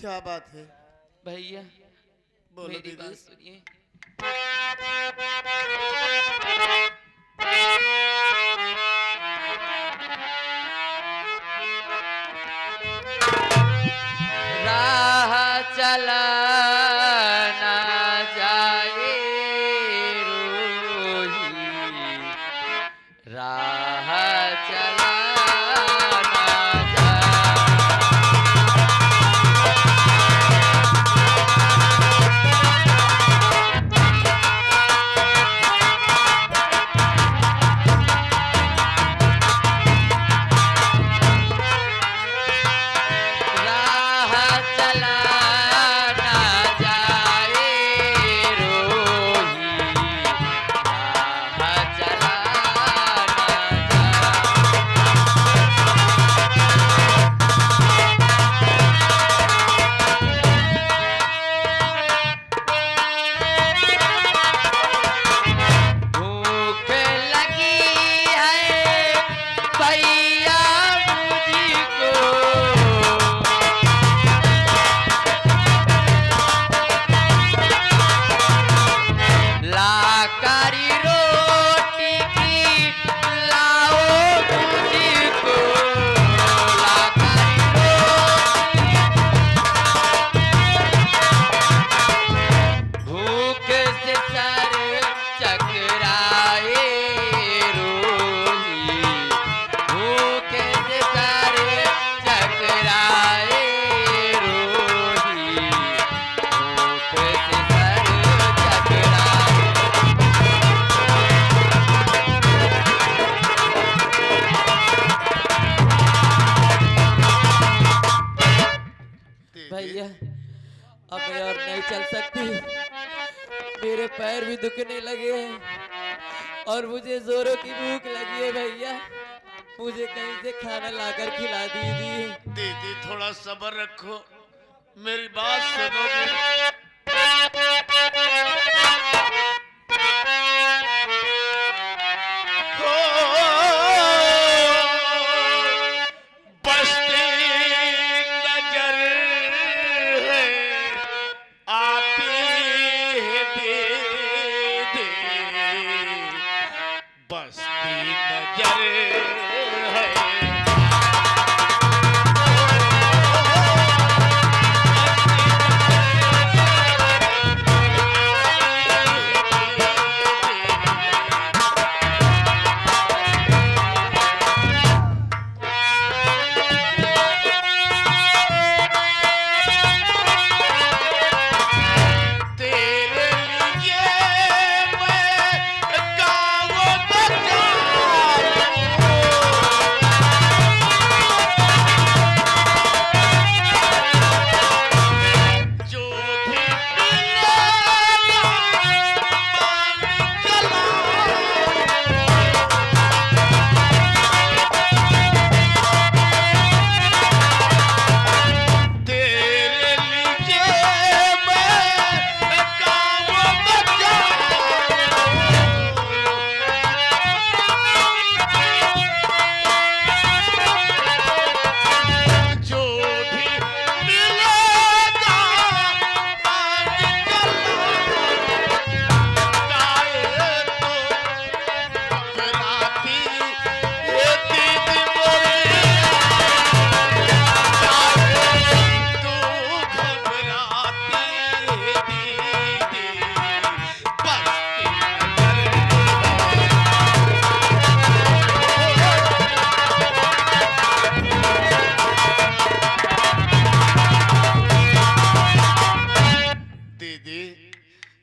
क्या बात है भैया? बोलो मेरी दीदी। बात सुनिए। राह चला ना जाए रोही, राह चला ना भैया अब मैं और नहीं चल सकती, मेरे पैर भी दुखने लगे हैं और मुझे जोरों की भूख लगी है। भैया मुझे कहीं से खाना लाकर खिला दीजिए। दीदी थोड़ा सब्र रखो, मेरी बात सुनोगे?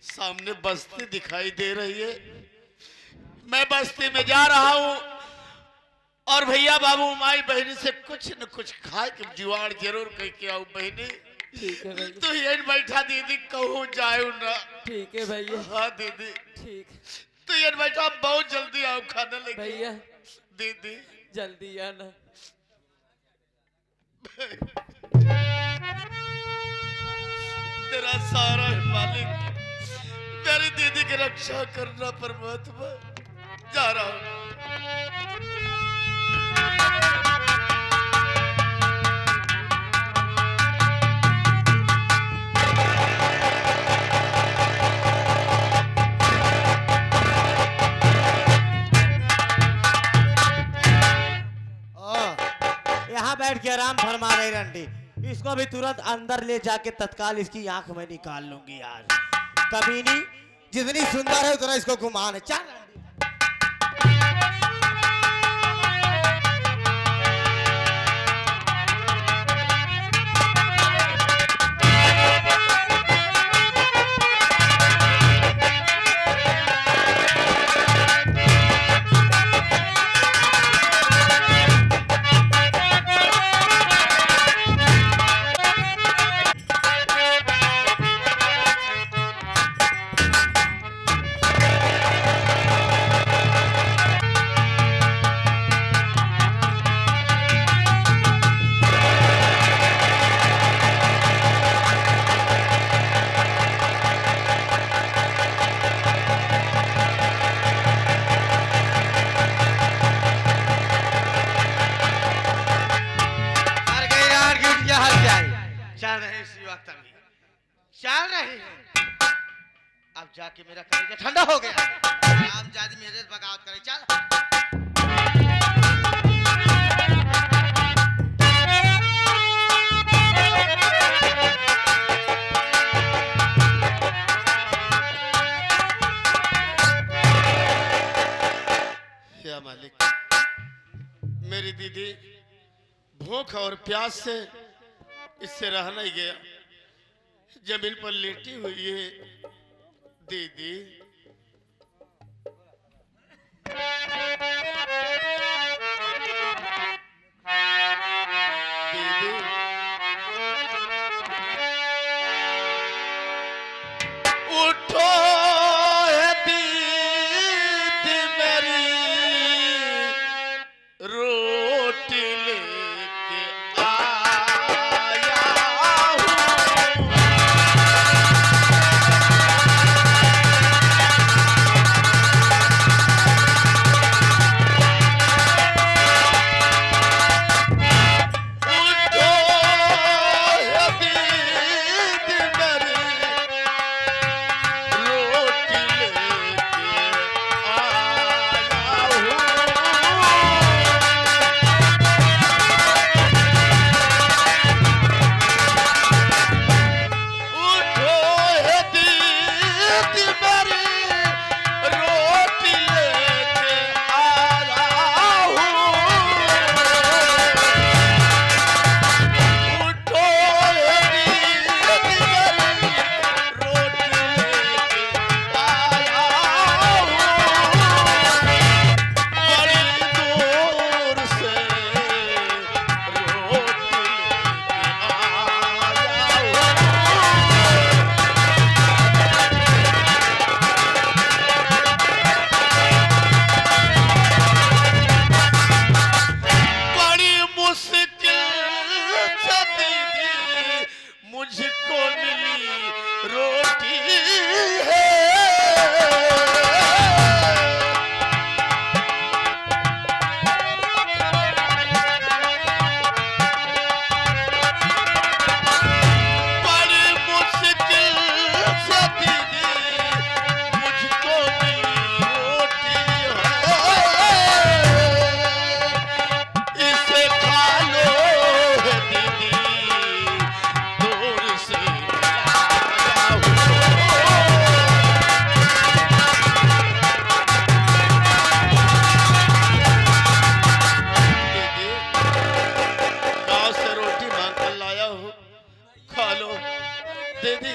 सामने बस्ती दिखाई दे रही है, मैं बस्ती में जा रहा हूँ और भैया बाबू माई बहनी से कुछ न कुछ खाए के जुआड़ जरूर कह के आऊ। बहनी ठीक है भैया। तो ये बैठा दीदी कहूँ जाए ना। ठीक है भैया। हाँ दीदी ठीक। तो ये बैठा बहुत जल्दी आओ खाना लेके। भैया दीदी जल्दी आना। तेरा सारा है मालिक, मेरी दीदी की रक्षा करना परमात्मा। जा रहा हूं। सलाम फरमा रही रंडी। इसको भी तुरंत अंदर ले जाके तत्काल इसकी आंख में निकाल लूंगी यार। कमीनी जितनी सुंदर है उतना इसको घुमान है। चल चल रही है। अब जाके मेरा कलेजा ठंडा हो गया। राम जादी मेरे से बगावत करे। चल या मालिक, मेरी दीदी भूख और प्यास से इससे रह नहीं गया, जमीन पर लेटी हुई है। दीदी दीदी उठो है दीदी मेरी, रोटी लेके आया हूँ। मुझको मिली रोटी है। बड़ी मुश्किल से दीदी मुझको मिली रोटी है। इसे खा लो दीदी, दूर से लाया हूँ। दीदी गाँव से रोटी मांग कर लाया हूँ, खा लो दीदी।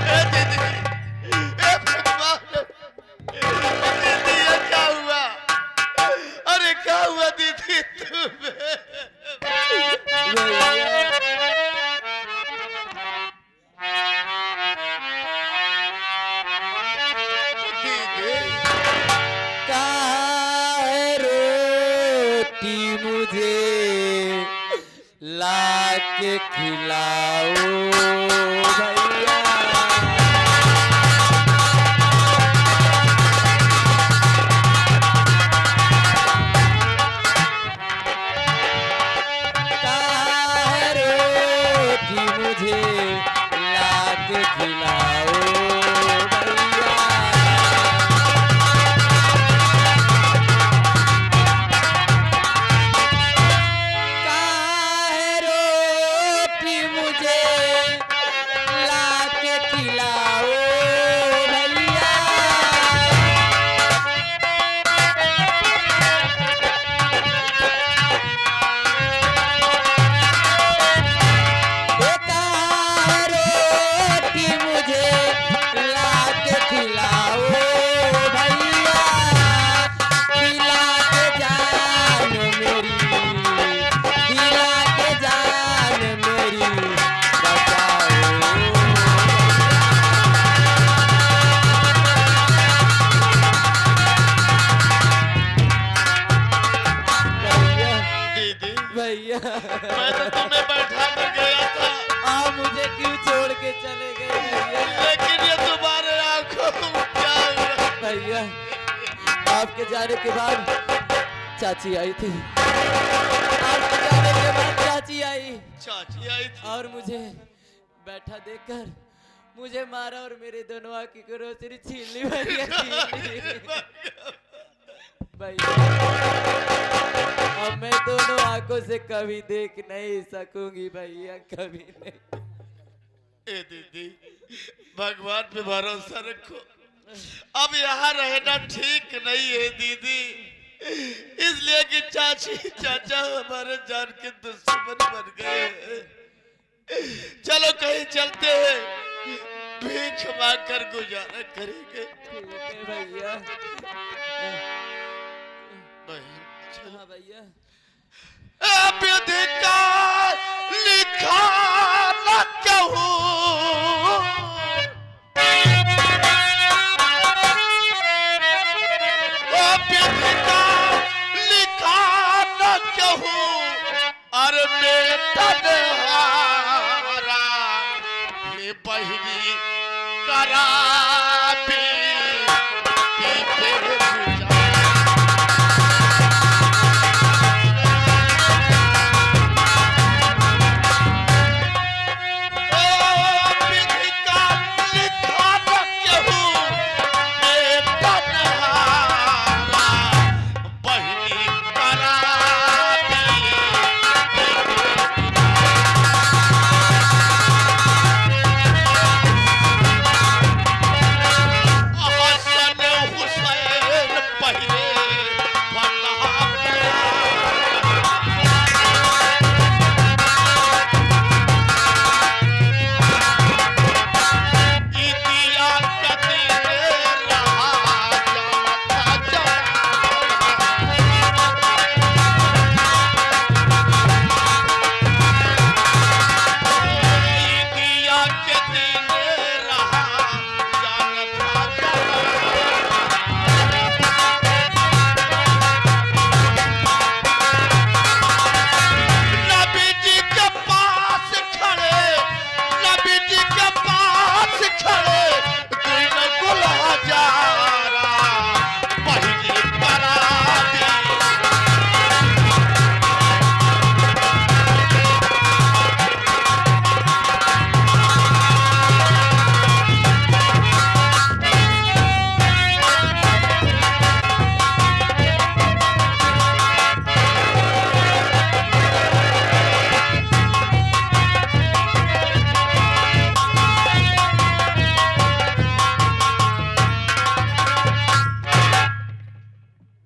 ए दीदी, ए भगवान, दीदी ये क्या हुआ? अरे क्या हुआ दीदी तुम्हें? भैया दीदी काहे रोटी मुझे लाके खिलाओ भैया। काहे रोटी मुझे लाके खिलाओ भैया। भैया मैं तो तुम्हें बैठा कर गया था, आप मुझे क्यों छोड़ के चले गए भैया? लेकिन ये तुम्हारे आंखों में क्या हुआ? भैया आपके जाने के बाद चाची आई थी, आपके जाने के बाद चाची आई चाची आई थी। और मुझे बैठा देखकर मुझे मारा और मेरे दोनों आंखों की रोशनी छीन ली भैया, छीन ली भैया। अब मैं दोनों आंखों से कभी देख नहीं सकूंगी भैया, कभी नहीं। ए दीदी, भगवान पे भरोसा रखो, अब यहाँ रहना ठीक नहीं है दीदी, इसलिए कि चाची चाचा हमारे जान के दुश्मन बन गए हैं। चलो कहीं चलते हैं, भीख मांग कर गुजारा करेंगे। ठीक है भैया। बहन, चलो। हाँ भैया। अब अधिकार लिखा न कहूँ, अब अधिकार लिखा न कहूँ, और बेटा हारा ये बहिनी करा भी कि तेरे पूजा।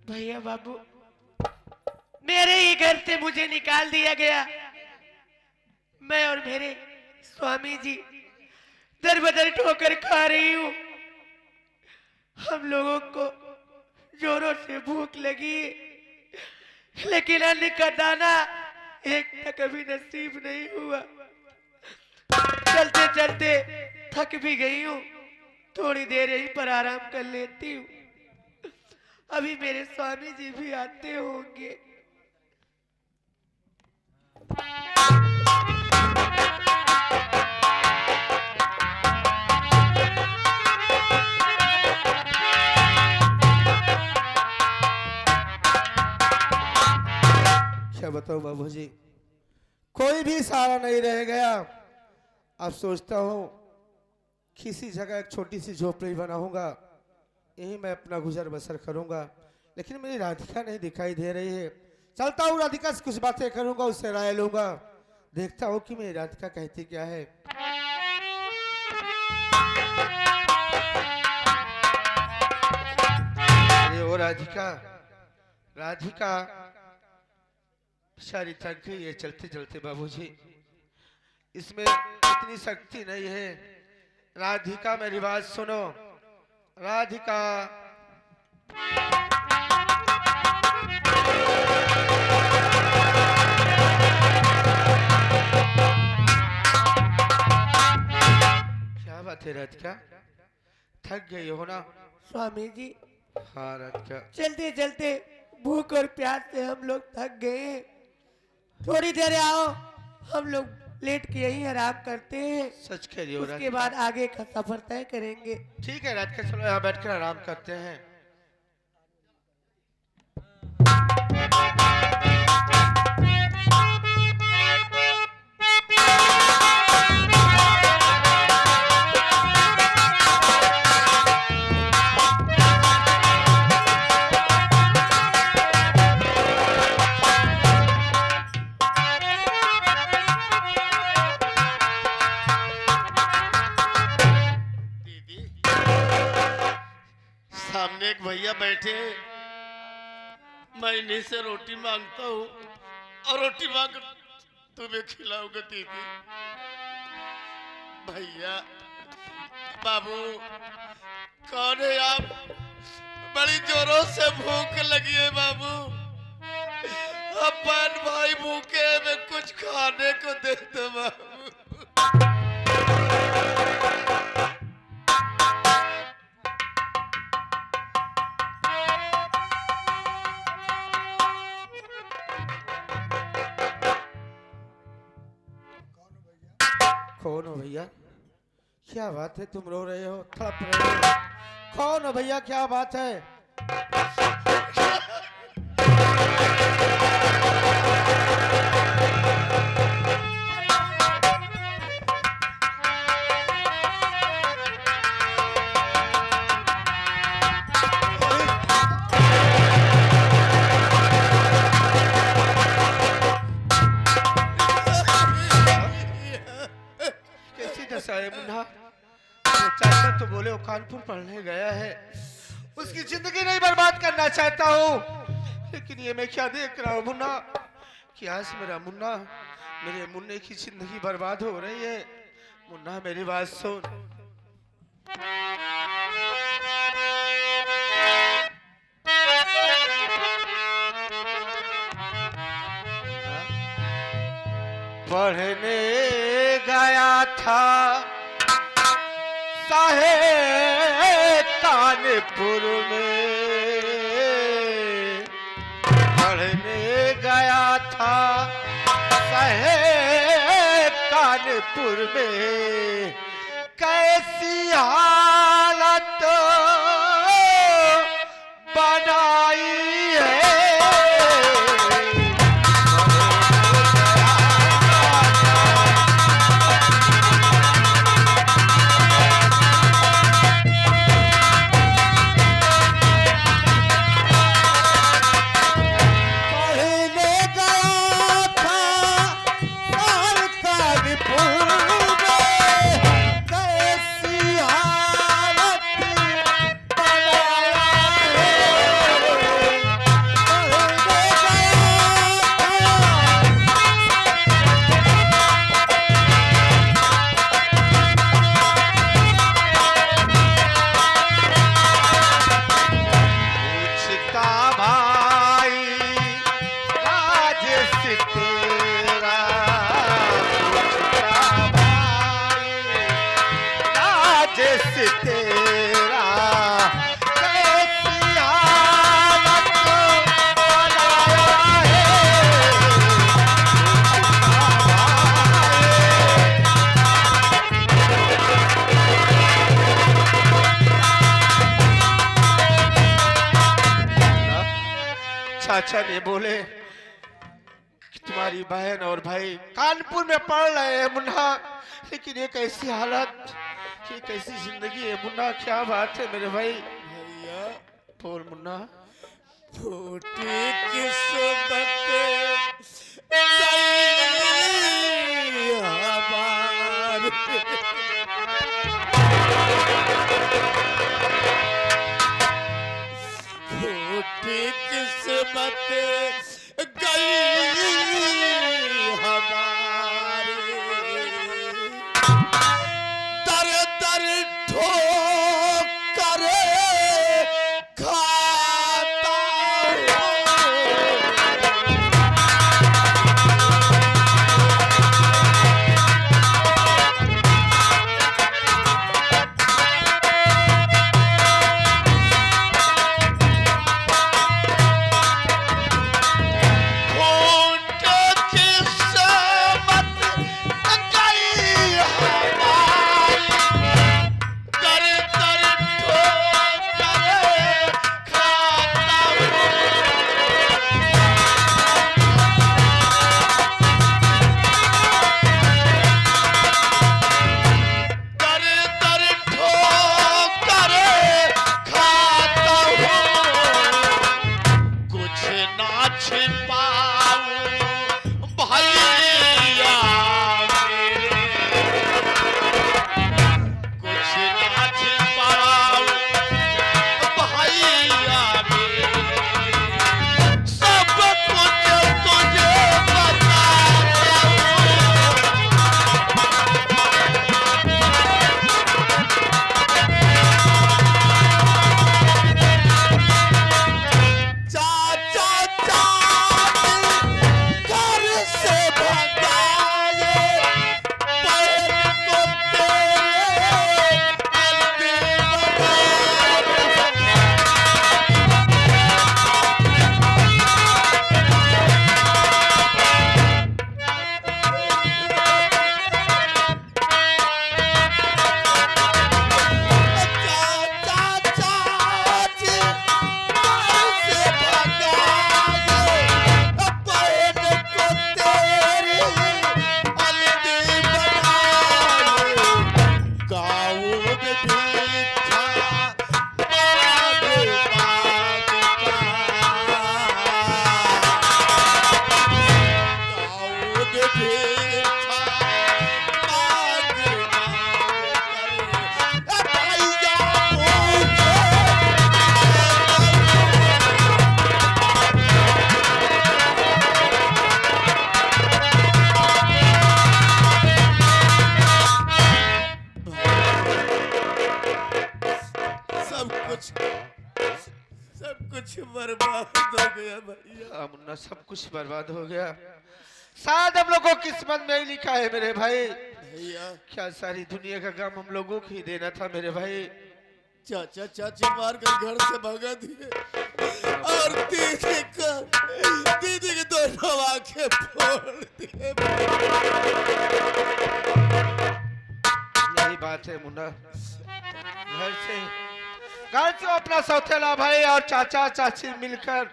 भैया बाबू, मेरे ही घर से मुझे निकाल दिया गया। मैं और मेरे स्वामी जी दर बदर ठोकर खा रही हूँ। हम लोगों को जोरों से भूख लगी, लेकिन अन्न का दाना एक तक अभी नसीब नहीं हुआ। चलते चलते थक भी गई हूँ, थोड़ी देर यहीं पर आराम कर लेती हूँ। अभी मेरे स्वामी जी भी आते होंगे। क्या बताओ बाबूजी, कोई भी सहारा नहीं रह गया। अब सोचता हूँ किसी जगह एक छोटी सी झोपड़ी बनाऊंगा, यही मैं अपना गुजर बसर करूंगा। लेकिन मेरी राधिका नहीं दिखाई दे रही है। चलता हूँ राधिका से कुछ बातें करूंगा, उससे राय लूंगा, देखता हूँ कि मेरी राधिका कहती क्या है। अरे ओ राधिका, राधिका सारी थक गई है चलते चलते बाबूजी, इसमें इतनी शक्ति नहीं है। राधिका मेरी बात सुनो, राधिका। क्या बात है राधिका, थक गई हो ना? स्वामी जी, हाँ राधिका। चलते चलते भूख और प्यास से हम लोग थक गए हैं। थोड़ी देर आओ, हम लोग लेट के यही आराम करते हैं, सच कह रही हो उसके राधिका। बाद आगे का सफर तय करेंगे। ठीक है राधिका, चलो यहाँ बैठकर आराम करते हैं। दीदी, सामने एक भैया बैठे हैं, मैं इन्हीं से रोटी मांगता हूँ और रोटी मांग तुम्हें खिलाऊंगा दीदी। भैया, बाबू, कौन है आप? बड़ी जोरों से भूख लगी है बाबू। अपन भाई भूखे हैं, मैं कुछ खाने को दे दो बाबू। कौन हो भैया? क्या बात है, तुम रो रहे हो, तड़प रहे हो? कौन हो भैया, क्या बात है? कैसी दशा है मुन्ना? मेरे चाचा तो बोले वो कानपुर पढ़ने गया है, उसकी जिंदगी नहीं बर्बाद करना चाहता हूँ, लेकिन ये मैं क्या देख रहा हूँ मुन्ना कि आज मेरा मुन्ना, मेरे मुन्ने की जिंदगी बर्बाद हो रही है। मुन्ना मेरी बात सुन। पढ़ने गया था साहे कानपुर में, पढ़ने गया था साहे कानपुर में, कैसी हालत बनाई है। चाचा ने बोले कि तुम्हारी बहन और भाई कानपुर में पढ़ रहे हैं मुन्ना, लेकिन ये कैसी हालत, ये कैसी जिंदगी है मुन्ना? क्या बात है मेरे भाई? भैया, बोल मुन्ना। फूटी किस्मत फूटी किस्मत गई हमारी, दर दर ठोकर खाता हूँ। मुन्ना सब कुछ बर्बाद हो गया। शायद हम लोगों को किस्मत में ही लिखा है मेरे भाई। भैया क्या सारी दुनिया का गम हम लोगों को ही देना था मेरे भाई। चाचा चाची मार कर घर से भगा दिए और दीदी की दोनों आंखें फोड़ दिए। यही बात है मुन्ना। घर से अपना सौतेला भाई और चाचा चाची मिलकर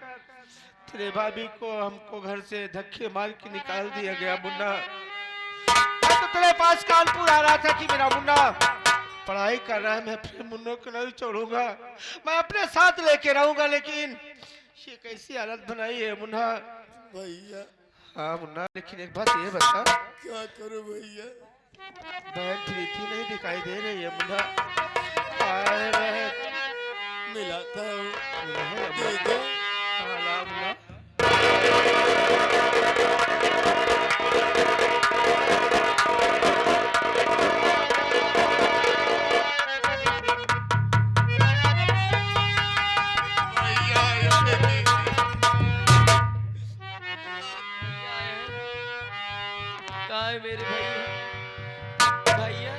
तेरे भाभी को हमको घर से धक्के मार के निकाल दिया गया मुन्ना। मैं तो तेरे पास कानपुर आ रहा था कि मेरा मुन्ना पढ़ाई कर रहा है, मैं अपने मुन्नों को नहीं छोड़ूंगा, मैं अपने साथ लेके रहूंगा। लेकिन ये कैसी हालत बनाई है मुन्ना। भैया हाँ मुन्ना, लेकिन एक बात ये बता, क्या करूं भैया? बहन प्रीति नहीं दिखाई दे रही है मुन्ना। हाय बहन, मिलाता हूँ दे दे। हाँ ला मुन्ना। कहाँ है मेरे भैया? भैया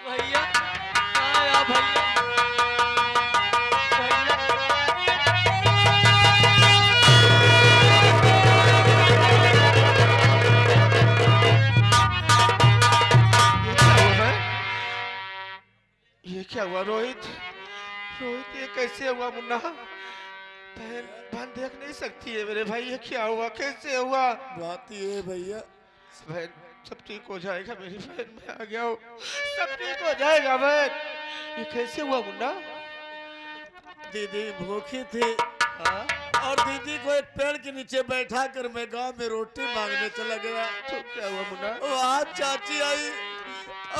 भैया कहाँ है आप भैया? ये क्या हुआ रोहित? रोहित ये कैसे हुआ मुन्ना? बहन बहन देख नहीं सकती है मेरे भाई, ये क्या हुआ, कैसे हुआ? बात ये है भैया, बहन सब ठीक हो जाएगा मेरी बहन, मैं आ गया हूँ, सब ठीक हो जाएगा बहन। ये कैसे हुआ मुन्ना? दीदी भूखी थी हाँ? और दीदी को एक पेड़ के नीचे बैठा कर मैं गांव में रोटी मांगने चला गया। तो क्या हुआ मुन्ना? वहाँ चाची आई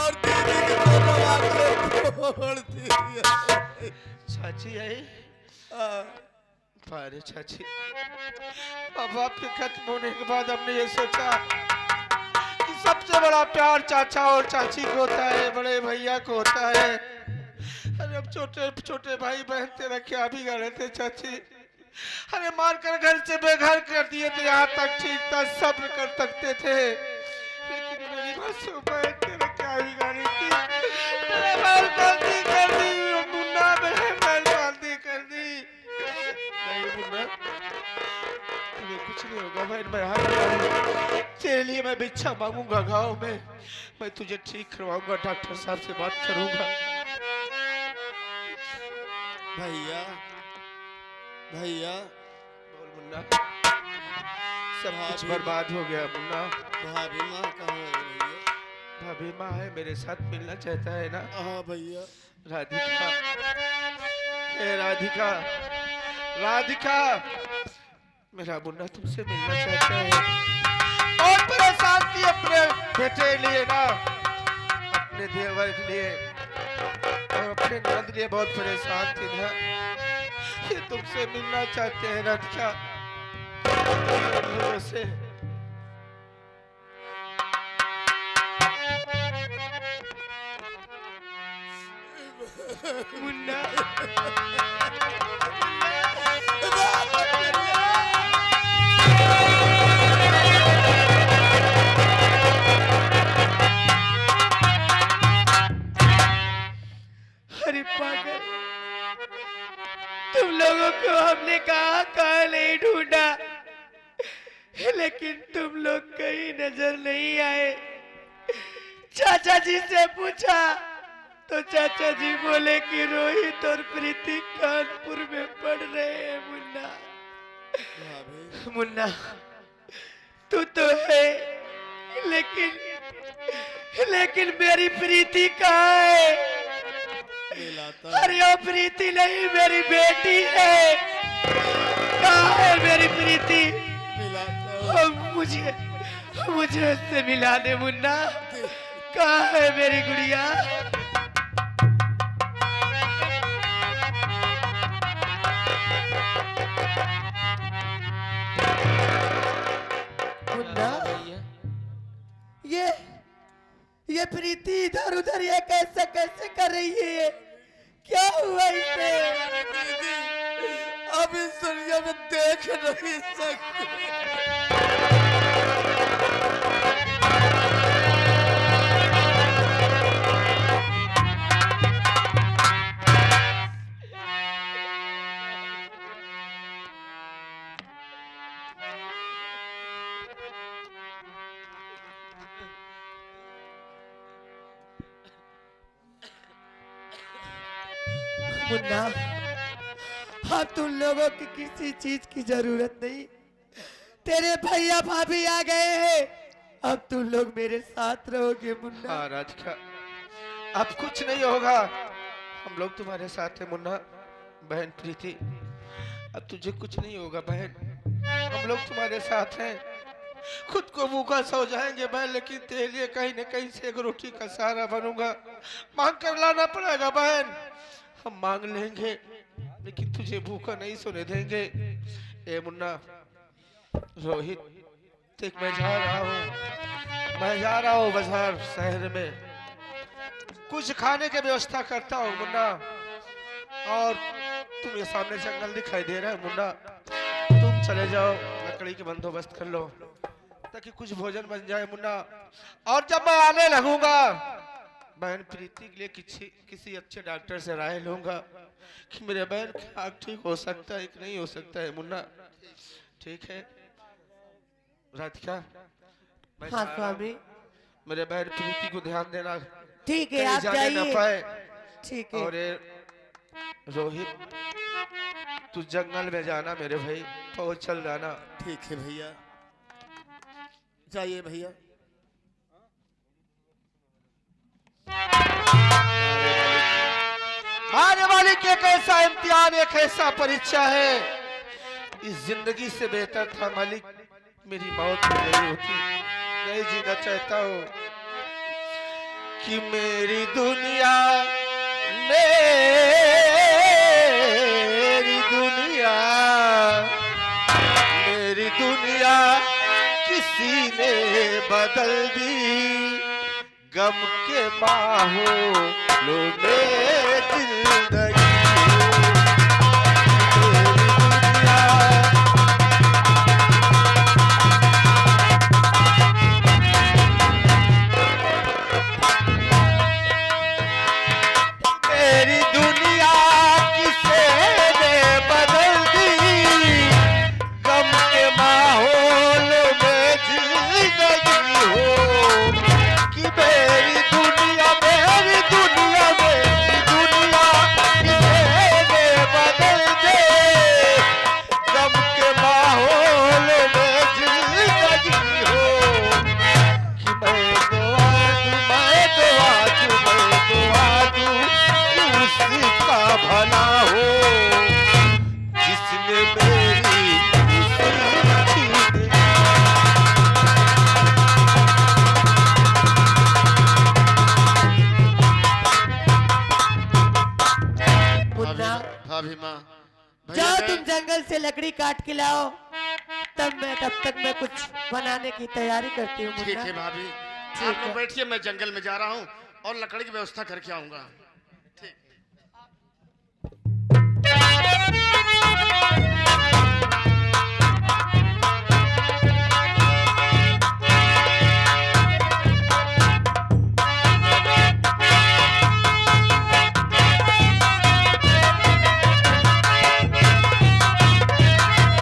और दीदी की दोनों आंखें फोड़ दी। चाची आई? हाँ। अरे चाची, अब आपके खत्म होने के बाद हमने ये सोचा कि सबसे बड़ा प्यार चाचा और चाची को होता है, बड़े भैया को होता है। अरे अब छोटे छोटे भाई बहन तेरा क्या बिगाड़े थे चाची? अरे मार कर घर से बेघर कर दिए थे, यहाँ तक ठीक था, सब्र कर सकते थे, लेकिन मेरी मासूम बहन तेरा क्या बिगाड़ी थी? मेरे बाल गलती कर दी मुन्ना, मेरे बाल गलती कर दी। नहीं मुन्ना, तुम्हें कुछ नहीं होगा बहन, मैं हार गया हूँ। तेरे लिए मैं भिक्षा मांगूंगा गाँव में, मैं तुझे ठीक करवाऊंगा, डॉक्टर साहब से बात करूंगा। भैया भैया बोल मुन्ना, सब कुछ बर्बाद हो गया मुन्ना। भाभी माँ कहाँ है भैया? भाभी माँ है, मेरे साथ मिलना चाहता है ना? हाँ भैया। राधिका, हे राधिका, राधिका, मेरा मुन्ना तुमसे मिलना चाहता है। और परेशान थी अपने बेटे लिए ना, अपने देवर के लिए और अपने नंद लिए बहुत परेशान थी ना, ये तुमसे मिलना चाहते हैं राधिका। से मुन्ना अरे पागल, तुम लोगों को हमने कहाँ नहीं ढूंढा, लेकिन तुम लोग कहीं नजर नहीं आए। चाचा जी से पूछा तो चाचा जी बोले कि रोहित और प्रीति कानपुर में पढ़ रहे हैं। मुन्ना मुन्ना तू तो है, लेकिन मेरी प्रीति कहाँ है? अरे वो प्रीति नहीं, मेरी बेटी है। कहाँ है मेरी प्रीति? मुझे उससे मिला दे मुन्ना। कहाँ है मेरी गुड़िया? मुन्ना, ये प्रीति इधर उधर ये कैसे कर रही है? क्या हुआ इसे? अब अब इस दुनिया में देख नहीं सकती। मुन्ना, अब तुम लोगों की किसी चीज की जरूरत नहीं। तेरे भैया भाभी आ गए हैं, अब तुम लोग मेरे साथ रहोगे मुन्ना। हाँ राधिका, अब कुछ नहीं होगा, हम लोग तुम्हारे साथ हैं मुन्ना। बहन प्रीति, अब तुझे कुछ नहीं होगा बहन, हम लोग तुम्हारे साथ हैं। खुद को भूखा सो जाएंगे बहन, लेकिन तेरे लिए कहीं न कहीं से एक रोटी का सहारा बनूंगा। मांग कर लाना पड़ेगा बहन, हम मांग लेंगे, लेकिन तुझे भूखा नहीं सोने देंगे। ए मुन्ना, रोहित, देख मैं जा रहा हूँ बाजार शहर में, कुछ खाने की व्यवस्था करता हूँ मुन्ना। और तुम्हें सामने जंगल दिखाई दे रहा है मुन्ना, तुम चले जाओ, लकड़ी के बंदोबस्त कर लो ताकि कुछ भोजन बन जाए मुन्ना। और जब मैं आने लगूंगा, बहन प्रीति के लिए किसी अच्छे डॉक्टर से राय लूंगा कि मेरे बहन का आँख ठीक हो सकता है कि नहीं हो सकता है मुन्ना। ठीक है राधिका? हाँ स्वामी। मेरे बहन प्रीति को ध्यान देना, ठीक है, कहीं आप जाने न पाए। जाइए। ठीक है। और ये रोहित, तू जंगल में जाना मेरे भाई, तो चल जाना। ठीक है भैया, जाइए भैया। आने वाली के कैसा इम्तिहान, एक ऐसा परीक्षा है। इस जिंदगी से बेहतर था मालिक मेरी मौत हो गई होती। नहीं जीना चाहता हूँ कि मेरी दुनिया किसी ने बदल दी, गम के माहौलों में जिंदगी। मेरी दुनिया किसी ने बदल दी, गम के माहौलों में जिंदगी हो। कि मेरी दुनिया किसी ने बदल दे, गम के माहौल में जिंदगी हो। कि मैं दुआ दूं कि उसी का भला हो जिसने मेरी छीन ली। मुन्ना, भाभी माँ, जाओ तुम जंगल से लकड़ी काट के लाओ, तब तक मैं कुछ बनाने की तैयारी करती हूँ। ठीक है भाभी, आप लोग बैठिए, मैं जंगल में जा रहा हूँ और लकड़ी की व्यवस्था करके आऊंगा। ठीक।